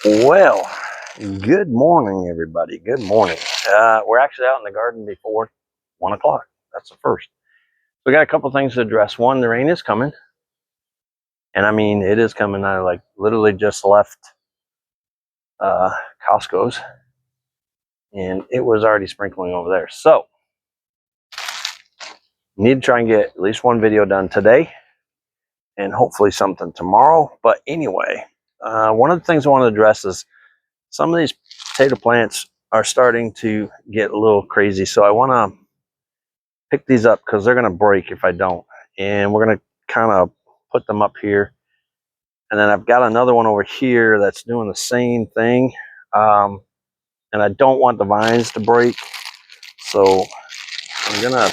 Well, good morning, everybody. Good morning. We're actually out in the garden before 1 o'clock. That's the first. We got a couple things to address. One, the rain is coming. And I mean, it is coming. I literally just left Costco's and it was already sprinkling over there. So, need to try and get at least one video done today and hopefully something tomorrow. But anyway, one of the things I want to address is some of these potato plants are starting to get a little crazy. So I want to pick these up because they're going to break if I don't. And we're going to kind of put them up here. And then I've got another one over here that's doing the same thing. And I don't want the vines to break. So I'm going to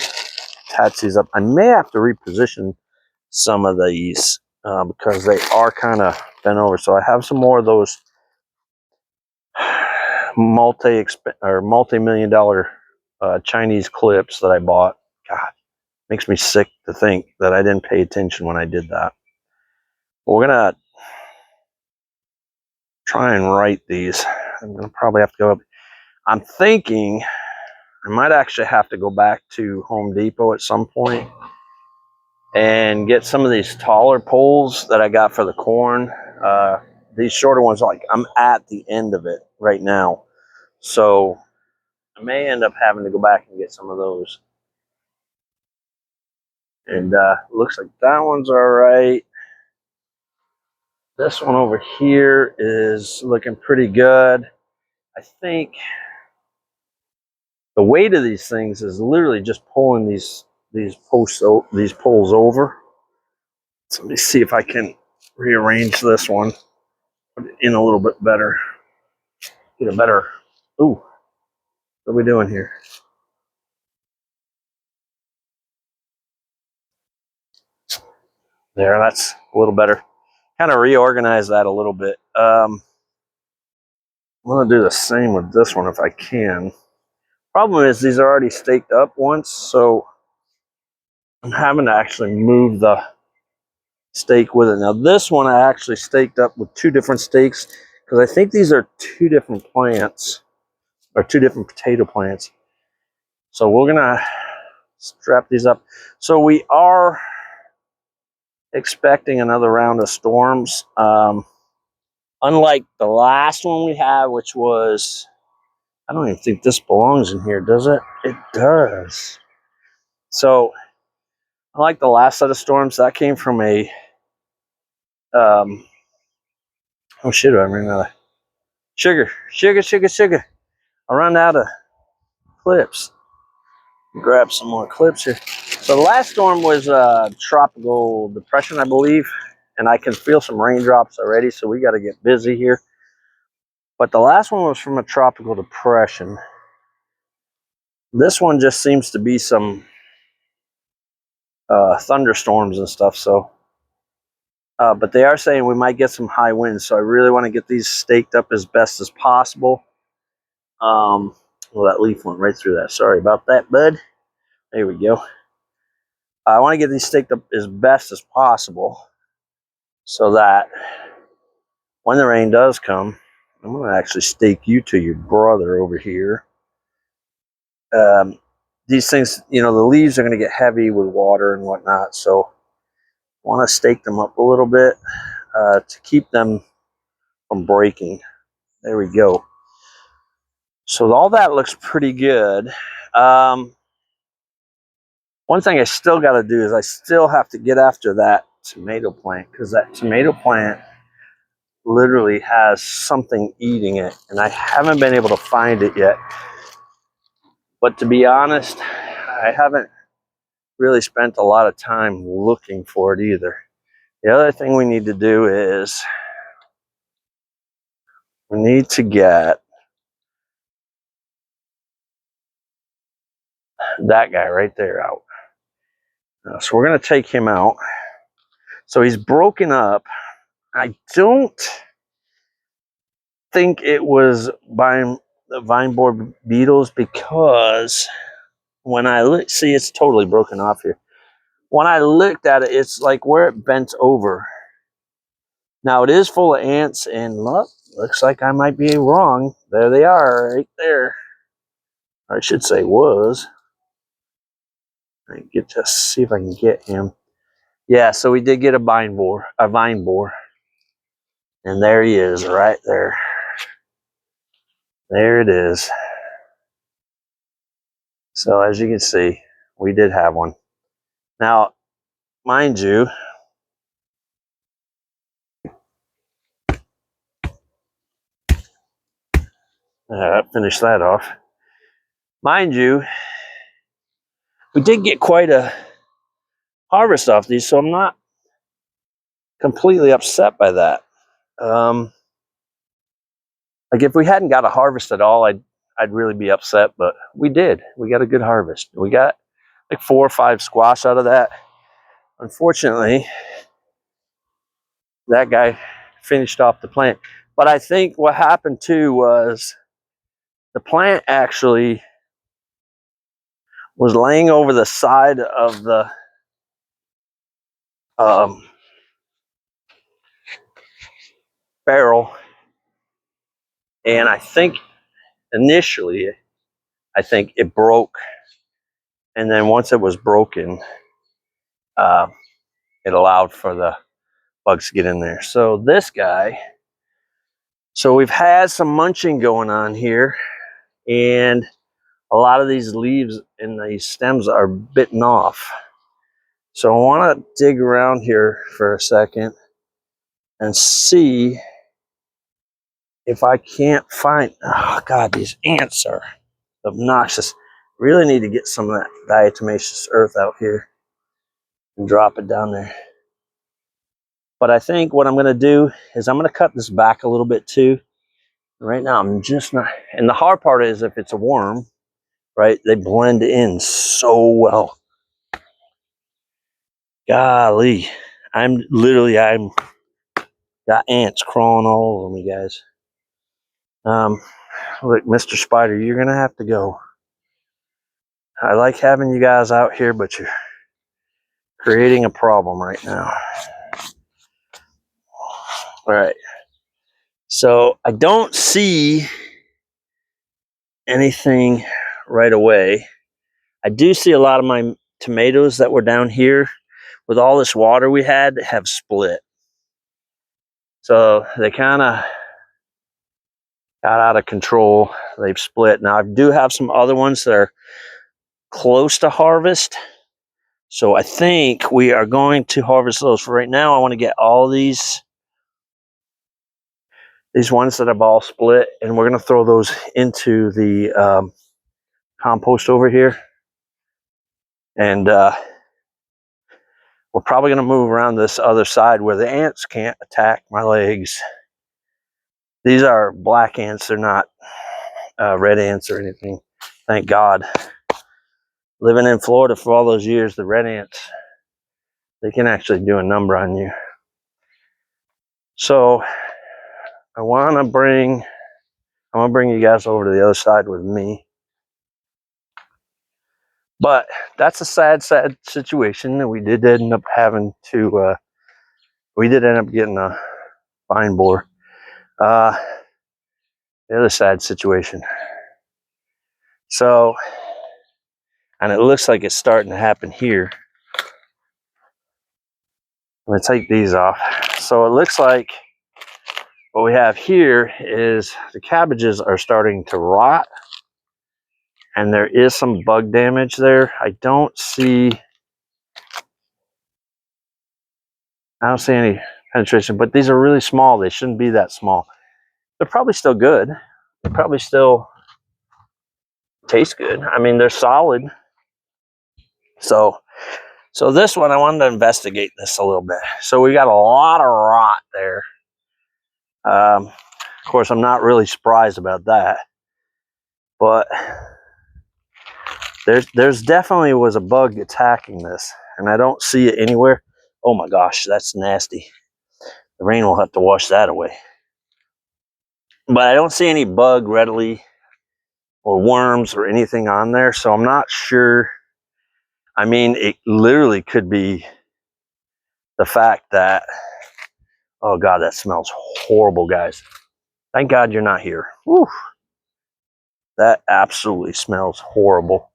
attach these up. I may have to reposition some of these because they are kind of bent over. So I have some more of those multi-million-dollar Chinese clips that I bought. God, makes me sick to think that I didn't pay attention when I did that. But we're gonna try and write these. I'm gonna probably have to go up. I'm thinking I might actually have to go back to Home Depot at some point and get some of these taller poles that I got for the corn. These shorter ones, like I'm at the end of it right now, so I may end up having to go back and get some of those. And looks like that one's all right. This one over here is looking pretty good. I think the weight of these things is literally just pulling these poles over. So let me see if I can rearrange this one, put it in a little bit better, get a better. Ooh, what are we doing here? There, that's a little better. Kind of reorganize that a little bit. I'm gonna do the same with this one if I can. Problem is these are already staked up once, so I'm having to actually move the stake with it. Now this one I actually staked up with two different stakes because I think these are two different plants or two different potato plants. So we're gonna strap these up. So we are expecting another round of storms. Unlike the last one we had, which was, I don't even think this belongs in here, does it? It does. So unlike the last set of storms, that came from a oh shit, I ran out of sugar. I run out of clips. Grab some more clips here. So the last storm was tropical depression, I believe, and I can feel some raindrops already, so we got to get busy here. But the last one was from a tropical depression. This one just seems to be some thunderstorms and stuff. So, but they are saying we might get some high winds, so I really want to get these staked up as best as possible. Well, that leaf went right through that. Sorry about that, bud. There we go. I want to get these staked up as best as possible so that when the rain does come, I'm going to actually stake you to your brother over here. These things, you know, the leaves are going to get heavy with water and whatnot, so I want to stake them up a little bit to keep them from breaking. There we go. So all that looks pretty good. One thing I still got to do is I still have to get after that tomato plant because that tomato plant literally has something eating it, and I haven't been able to find it yet. But to be honest, I haven't really spent a lot of time looking for it either. The other thing we need to do is we need to get that guy right there out. So we're going to take him out. So he's broken up. I don't think it was by the vine borer beetles because when I look, see, it's totally broken off here. When I looked at it, it's like where it bent over. Now it is full of ants, and look, looks like I might be wrong. There they are, right there. I should say was. I get to see if I can get him. Yeah, so we did get a vine borer, and there he is, right there. There it is. So as you can see, we did have one. Now, mind you, finish that off. Mind you, we did get quite a harvest off these, so I'm not completely upset by that. Like if we hadn't got a harvest at all, I'd really be upset, but we did. We got a good harvest. We got like 4 or 5 squash out of that. Unfortunately, that guy finished off the plant. But I think what happened too was the plant actually was laying over the side of the barrel, and I think initially, I think it broke, and then once it was broken, uh, it allowed for the bugs to get in there. So this guy, so we've had some munching going on here, and a lot of these leaves and these stems are bitten off. So I want to dig around here for a second and see if I can't find, oh God, these ants are obnoxious. Really need to get some of that diatomaceous earth out here and drop it down there. But I think what I'm going to do is I'm going to cut this back a little bit too. Right now I'm just not, and the hard part is if it's a worm, right, they blend in so well. Golly, I'm got ants crawling all over me, guys. Look, Mr. Spider, you're going to have to go. I like having you guys out here, but you're creating a problem right now. All right. So I don't see anything right away. I do see a lot of my tomatoes that were down here with all this water we had have split. So they kind of got out of control. They've split. Now I do have some other ones that are close to harvest. So I think we are going to harvest those. For right now, I want to get all these ones that have all split, and we're going to throw those into the compost over here. And we're probably going to move around this other side where the ants can't attack my legs. These are black ants. They're not red ants or anything. Thank God. Living in Florida for all those years, the red ants, they can actually do a number on you. So I'm going to bring you guys over to the other side with me. But that's a sad situation. And we did end up having to, we did end up getting a vine borer. The other sad situation. So, and it looks like it's starting to happen here. I'm going to take these off. So it looks like what we have here is the cabbages are starting to rot. And there is some bug damage there. I don't see any penetration, but these are really small. They shouldn't be that small. They're probably still good. They probably still taste good. I mean, they're solid. So this one, I wanted to investigate this a little bit. So we got a lot of rot there. Of course, I'm not really surprised about that, but there's definitely was a bug attacking this, and I don't see it anywhere. Oh my gosh, that's nasty. The rain will have to wash that away. But I don't see any bug readily or worms or anything on there, so I'm not sure. I mean, it literally could be the fact that, Oh God, that smells horrible, guys. Thank God you're not here. Whew. That absolutely smells horrible.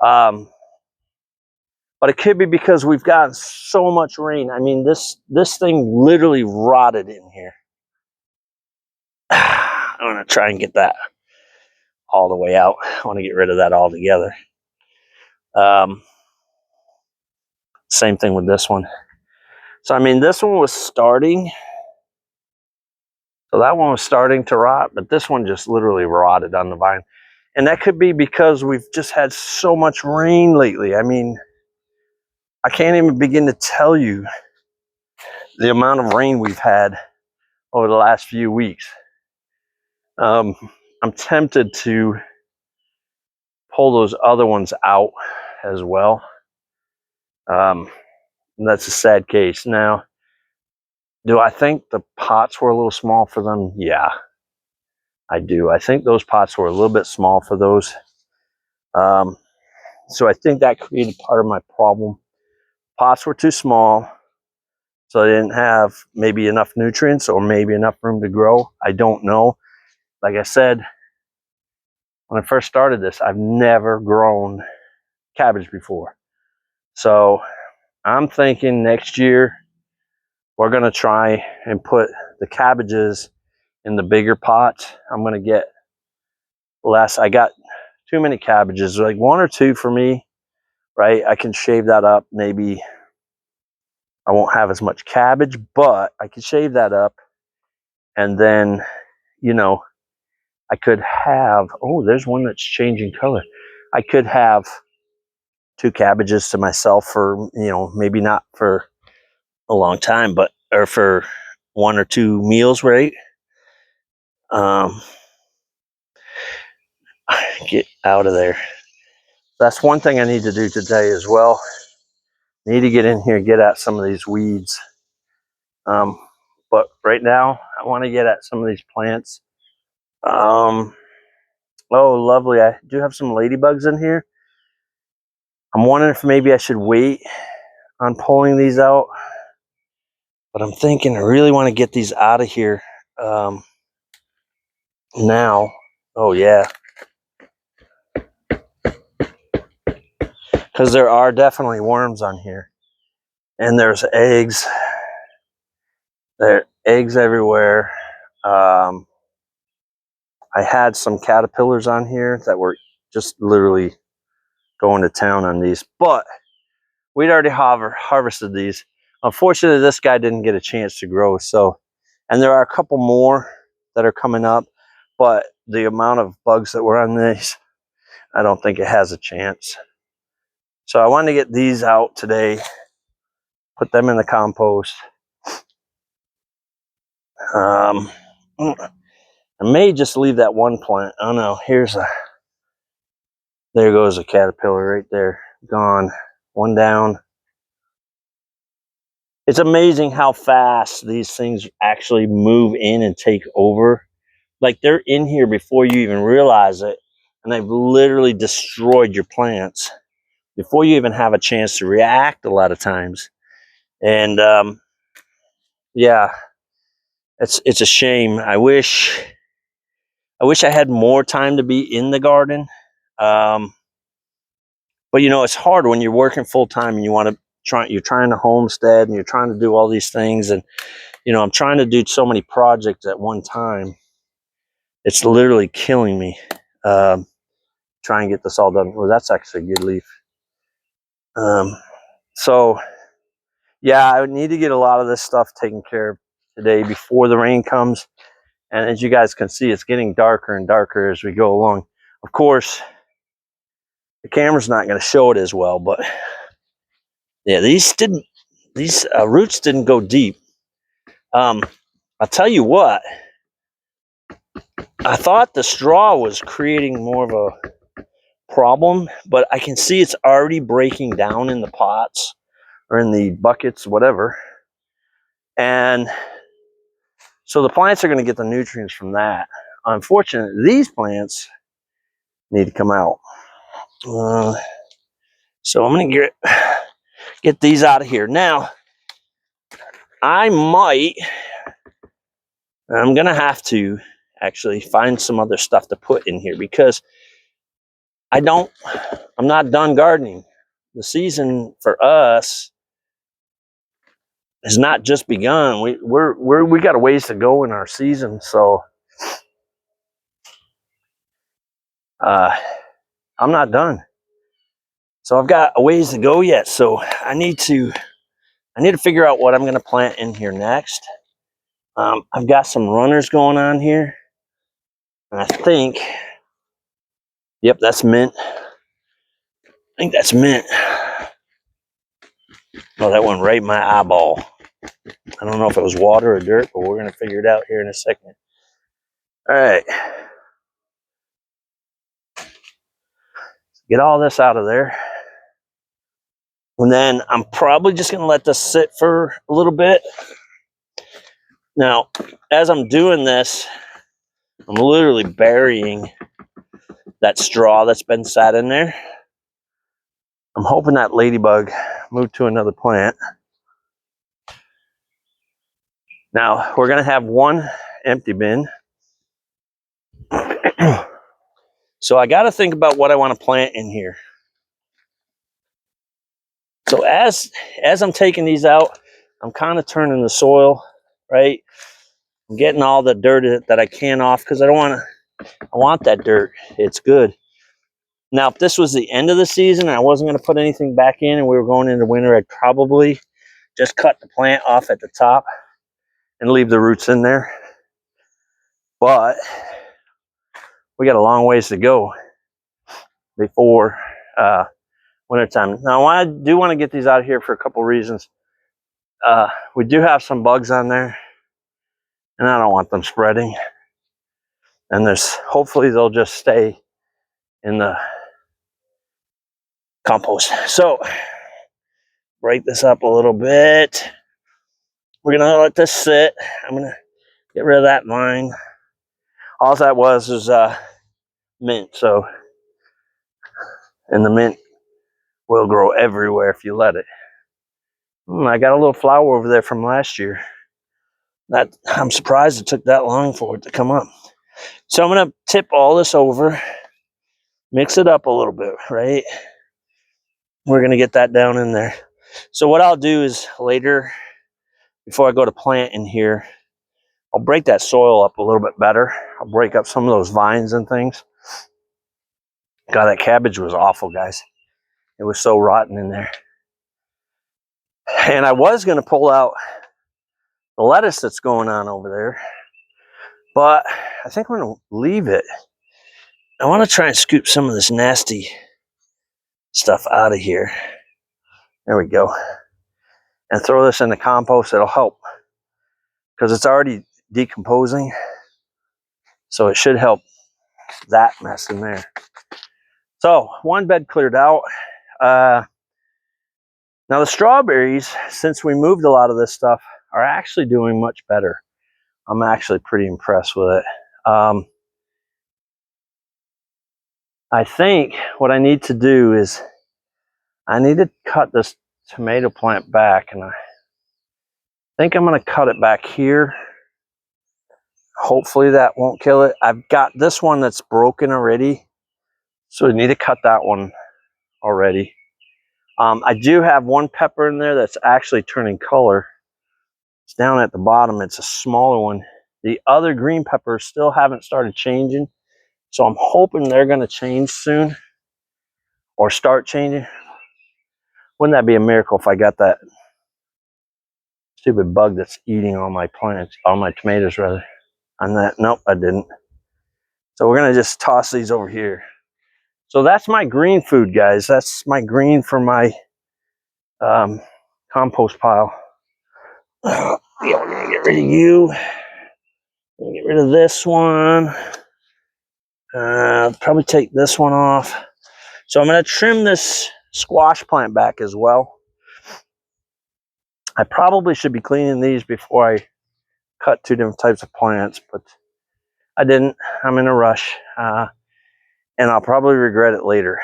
But it could be because we've gotten so much rain. I mean, this thing literally rotted in here. I'm gonna try and get that all the way out. I want to get rid of that altogether. Same thing with this one. So I mean, this one was starting. So that one was starting to rot, but this one just literally rotted on the vine. And that could be because we've just had so much rain lately. I mean, I can't even begin to tell you the amount of rain we've had over the last few weeks. I'm tempted to pull those other ones out as well. And that's a sad case. Now, do I think the pots were a little small for them? Yeah, I do. I think those pots were a little bit small for those. So I think that created part of my problem. Pots were too small, so they didn't have maybe enough nutrients or maybe enough room to grow. I don't know. Like I said, when I first started this, I've never grown cabbage before. So I'm thinking next year we're going to try and put the cabbages in the bigger pots. I'm going to get less. I got too many cabbages, like one or two for me, right? I can shave that up. Maybe I won't have as much cabbage, but I can shave that up. And then, you know, I could have, oh, there's one that's changing color. I could have 2 cabbages to myself for, you know, maybe not for a long time, but, or for 1 or 2 meals, right? Get out of there. That's one thing I need to do today as well. Need to get in here and get at some of these weeds. But right now, I want to get at some of these plants. Oh, lovely. I do have some ladybugs in here. I'm wondering if maybe I should wait on pulling these out. But I'm thinking I really want to get these out of here now. Oh, yeah. Because there are definitely worms on here. And there's eggs. There are eggs everywhere. I had some caterpillars on here that were just literally going to town on these. But we'd already harvested these. Unfortunately, this guy didn't get a chance to grow. So, and there are a couple more that are coming up. But the amount of bugs that were on these, I don't think it has a chance. So I wanted to get these out today, put them in the compost. I may just leave that one plant. Oh no, there goes a caterpillar right there, gone, one down. It's amazing how fast these things actually move in and take over. Like they're in here before you even realize it, and they've literally destroyed your plants before you even have a chance to react a lot of times. And yeah, it's a shame. I wish I had more time to be in the garden. But you know, it's hard when you're working full time and you're trying to homestead and you're trying to do all these things. And, you know, I'm trying to do so many projects at one time. It's literally killing me. Try and get this all done. Well, that's actually a good leaf. So yeah, I would need to get a lot of this stuff taken care of today before the rain comes. And as you guys can see, it's getting darker and darker as we go along. Of course, the camera's not going to show it as well, but yeah, these roots didn't go deep. I'll tell you what, I thought the straw was creating more of a problem, but I can see it's already breaking down in the pots or in the buckets, whatever. And so the plants are going to get the nutrients from that. Unfortunately, these plants need to come out. So I'm going to get these out of here. Now, I'm gonna have to actually find some other stuff to put in here, because I'm not done gardening. The season for us has not just begun. We got a ways to go in our season, so I'm not done. So I've got a ways to go yet. So I need to figure out what I'm going to plant in here next. I've got some runners going on here, and I think, yep, that's mint. I think that's mint. Oh, that went right in my eyeball. I don't know if it was water or dirt, but we're going to figure it out here in a second. All right. Get all this out of there. And then I'm probably just going to let this sit for a little bit. Now, as I'm doing this, I'm literally burying that straw that's been sat in there. I'm hoping that ladybug moved to another plant. Now, we're going to have one empty bin. So I got to think about what I want to plant in here. So as I'm taking these out, I'm kind of turning the soil, right? I'm getting all the dirt that I can off, because I want that dirt. It's good. Now, if this was the end of the season and I wasn't going to put anything back in and we were going into winter, I'd probably just cut the plant off at the top and leave the roots in there. But we got a long ways to go before winter time. Now, I do want to get these out of here for a couple reasons. We do have some bugs on there, and I don't want them spreading. And hopefully they'll just stay in the compost. So break this up a little bit. We're gonna let this sit. I'm gonna get rid of that vine. All that was mint. So, and the mint will grow everywhere if you let it. I got a little flower over there from last year. I'm surprised it took that long for it to come up. So I'm gonna tip all this over, mix it up a little bit, right? We're gonna get that down in there. So what I'll do is later, before I go to plant in here, I'll break that soil up a little bit better. I'll break up some of those vines and things. God, that cabbage was awful, guys. It was so rotten in there. And I was gonna pull out the lettuce that's going on over there, but I think I'm gonna leave it. I want to try and scoop some of this nasty stuff out of here. There we go. And throw this in the compost. It'll help, because it's already decomposing. So it should help that mess in there. So one bed cleared out. Now the strawberries, since we moved a lot of this stuff, are actually doing much better. I'm actually pretty impressed with it. I think what I need to do is I need to cut this tomato plant back, and I think I'm going to cut it back here. Hopefully that won't kill it. I've got this one that's broken already, so I need to cut that one already. I do have one pepper in there that's actually turning color. It's down at the bottom. It's a smaller one. The other green peppers still haven't started changing, so I'm hoping they're going to change soon, or start changing. Wouldn't that be a miracle if I got that stupid bug that's eating all my plants, all my tomatoes rather, on that? Nope, I didn't. So we're going to just toss these over here. So that's my green food, guys. That's my green for my compost pile. Yeah, we're going to get rid of you. Get rid of this one. Probably take this one off. So I'm going to trim this squash plant back as well. I probably should be cleaning these before I cut two different types of plants, but I didn't. I'm in a rush, and I'll probably regret it later.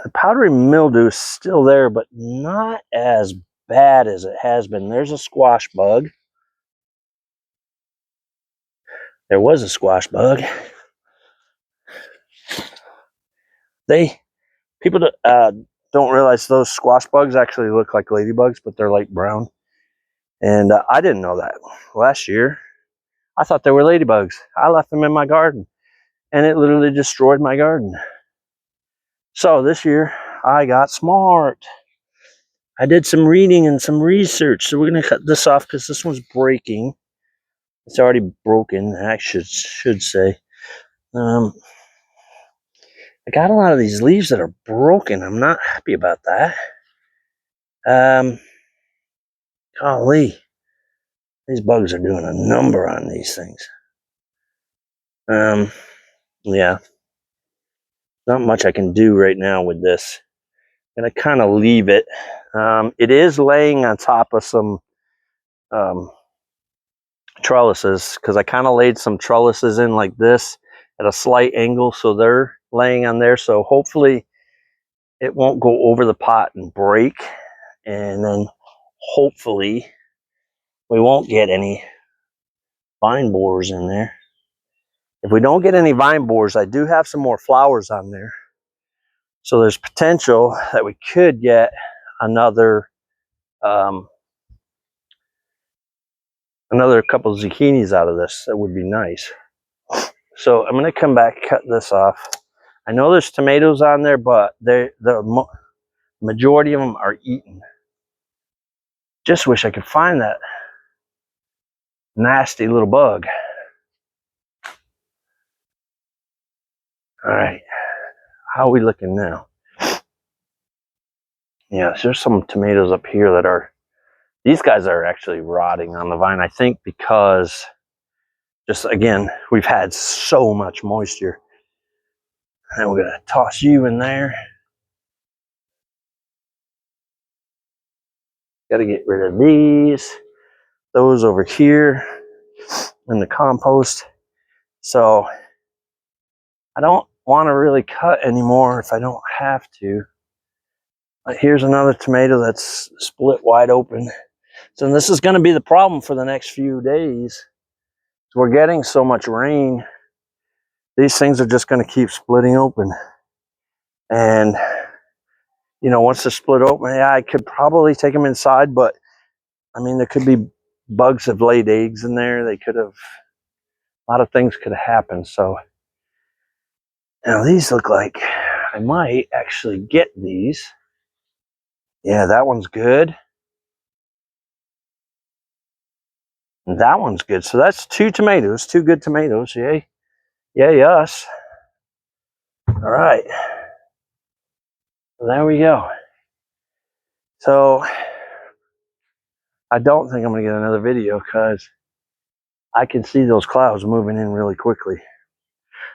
the powdery mildew is still there, but not as bad as it has been. There's a squash bug. There was a squash bug. People don't realize those squash bugs actually look like ladybugs, but they're light brown. And I didn't know that. Last year, I thought they were ladybugs. I left them in my garden, and it literally destroyed my garden. So this year, I got smart. I did some reading and some research. So we're going to cut this off because this one's breaking. It's already broken, I should say. I got a lot of these leaves that are broken. I'm not happy about that. Golly. These bugs are doing a number on these things. Yeah. Not much I can do right now with this. I'm going to kind of leave it. It is laying on top of some trellises, because I kind of laid some trellises in like this at a slight angle, so they're laying on there. So hopefully it won't go over the pot and break, and then hopefully we won't get any vine borers in there. If we don't get any vine borers, I do have some more flowers on there, so there's potential that we could get another couple of zucchinis out of this. That would be nice. So I'm going to come back, cut this off. I know there's tomatoes on there, but the majority of them are eaten. Just wish I could find that nasty little bug. All right, how are we looking now? Yeah, so there's some tomatoes up here that are, these guys are actually rotting on the vine, I think, because just, again, we've had so much moisture. And we're going to toss you in there. Got to get rid of these. Those over here in the compost. So I don't want to really cut anymore if I don't have to. But here's another tomato that's split wide open. So this is going to be the problem for the next few days. We're getting so much rain. These things are just going to keep splitting open. And, you know, once they're split open, yeah, I could probably take them inside, but I mean, there could be bugs have laid eggs in there. They could have, a lot of things could have happened. So now these look like I might actually get these. Yeah, that one's good. And that one's good. So that's two tomatoes, two good tomatoes. Yay. Yay, us. All right. There we go. So I don't think I'm going to get another video because I can see those clouds moving in really quickly.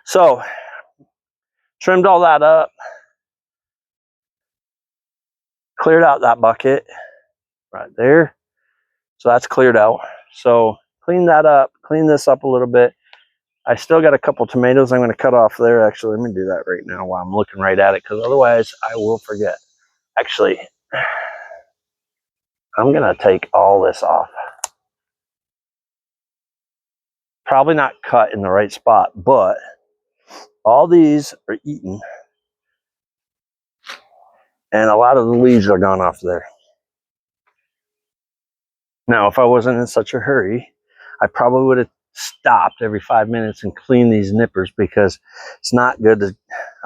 So trimmed all that up. Cleared out that bucket right there. So that's cleared out. So clean that up, clean this up a little bit. I still got a couple tomatoes I'm going to cut off there. Actually, let me do that right now while I'm looking right at it, because otherwise I will forget. Actually, I'm going to take all this off. Probably not cut in the right spot, but all these are eaten. And a lot of the leaves are gone off there. Now, if I wasn't in such a hurry, I probably would have stopped every 5 minutes and cleaned these nippers, because it's not good to,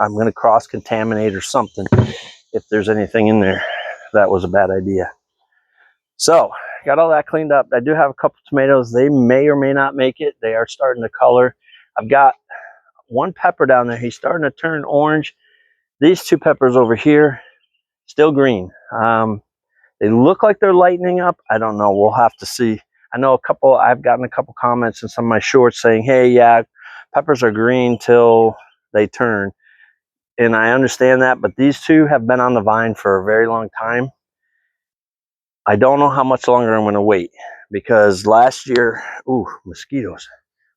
I'm going to cross-contaminate or something. If there's anything in there, that was a bad idea. So, got all that cleaned up. I do have a couple tomatoes. They may or may not make it. They are starting to color. I've got one pepper down there. He's starting to turn orange. These two peppers over here, still green. They look like they're lightening up. I don't know. We'll have to see. I know I've gotten a couple comments in some of my shorts saying, hey, yeah, peppers are green till they turn. And I understand that, but these two have been on the vine for a very long time. I don't know how much longer I'm going to wait, because last year, ooh, mosquitoes.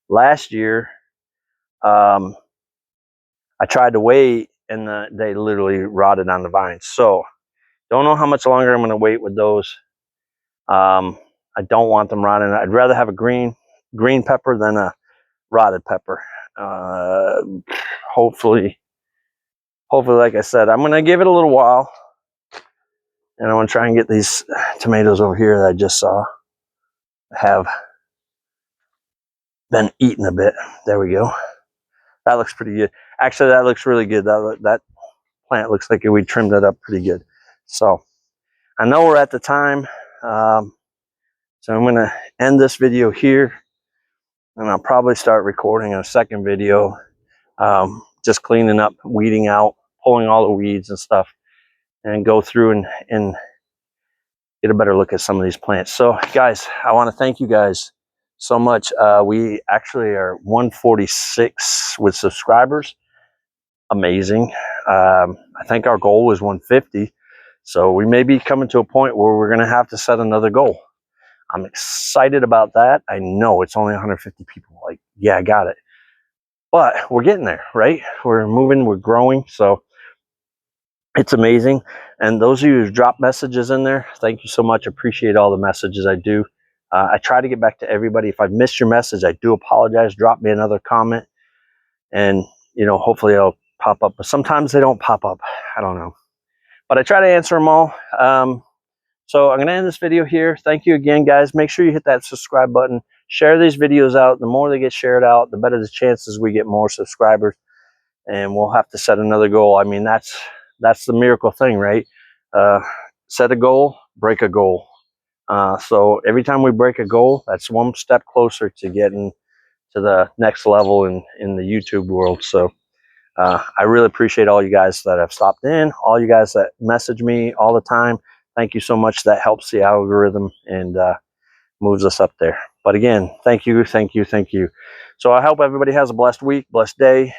Last year, I tried to wait and they literally rotted on the vines. So don't know how much longer I'm going to wait with those. I don't want them rotting. I'd rather have a green pepper than a rotted pepper. Hopefully, like I said, I'm going to give it a little while, and I want to try and get these tomatoes over here that I just saw have been eaten a bit. There we go. That looks pretty good. Actually, that looks really good. That plant looks like we trimmed it up pretty good. So I know we're at the time. So I'm going to end this video here, and I'll probably start recording a second video, just cleaning up, weeding out, pulling all the weeds and stuff, and go through and get a better look at some of these plants. So guys, I want to thank you guys so much. We actually are 146 with subscribers. Amazing. I think our goal was 150. So we may be coming to a point where we're going to have to set another goal. I'm excited about that. I know it's only 150 people. Like, yeah, I got it. But we're getting there, right? We're moving, we're growing. So it's amazing. And those of you who drop messages in there, thank you so much. Appreciate all the messages I do. I try to get back to everybody. If I've missed your message, I do apologize. Drop me another comment, and hopefully it'll pop up. But sometimes they don't pop up. I don't know. But I try to answer them all. So I'm going to end this video here. Thank you again, guys. Make sure you hit that subscribe button. Share these videos out. The more they get shared out, the better the chances we get more subscribers. And we'll have to set another goal. I mean, that's the miracle thing, right? Set a goal, break a goal. So every time we break a goal, that's one step closer to getting to the next level in the YouTube world. So I really appreciate all you guys that have stopped in, all you guys that message me all the time. Thank you so much. That helps the algorithm and moves us up there. But again, thank you, thank you, thank you. So I hope everybody has a blessed week, blessed day.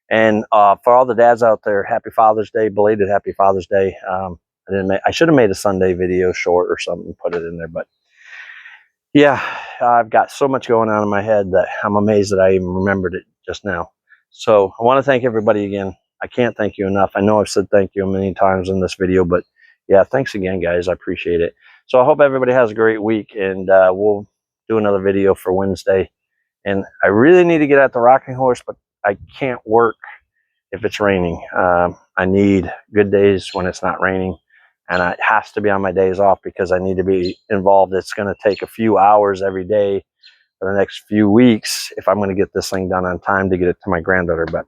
And for all the dads out there, happy Father's Day, belated happy Father's Day. I should have made a Sunday video short or something, put it in there. But yeah, I've got so much going on in my head that I'm amazed that I even remembered it just now. So I want to thank everybody again. I can't thank you enough. I know I've said thank you many times in this video, but yeah, thanks again, guys. I appreciate it. So I hope everybody has a great week, and we'll do another video for Wednesday. And I really need to get at the rocking horse, but I can't work if it's raining. I need good days when it's not raining, and it has to be on my days off because I need to be involved. It's going to take a few hours every day for the next few weeks if I'm going to get this thing done on time to get it to my granddaughter. But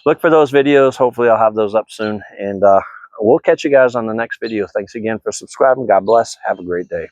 look for those videos. Hopefully I'll have those up soon, and we'll catch you guys on the next video. Thanks again for subscribing. God bless. Have a great day.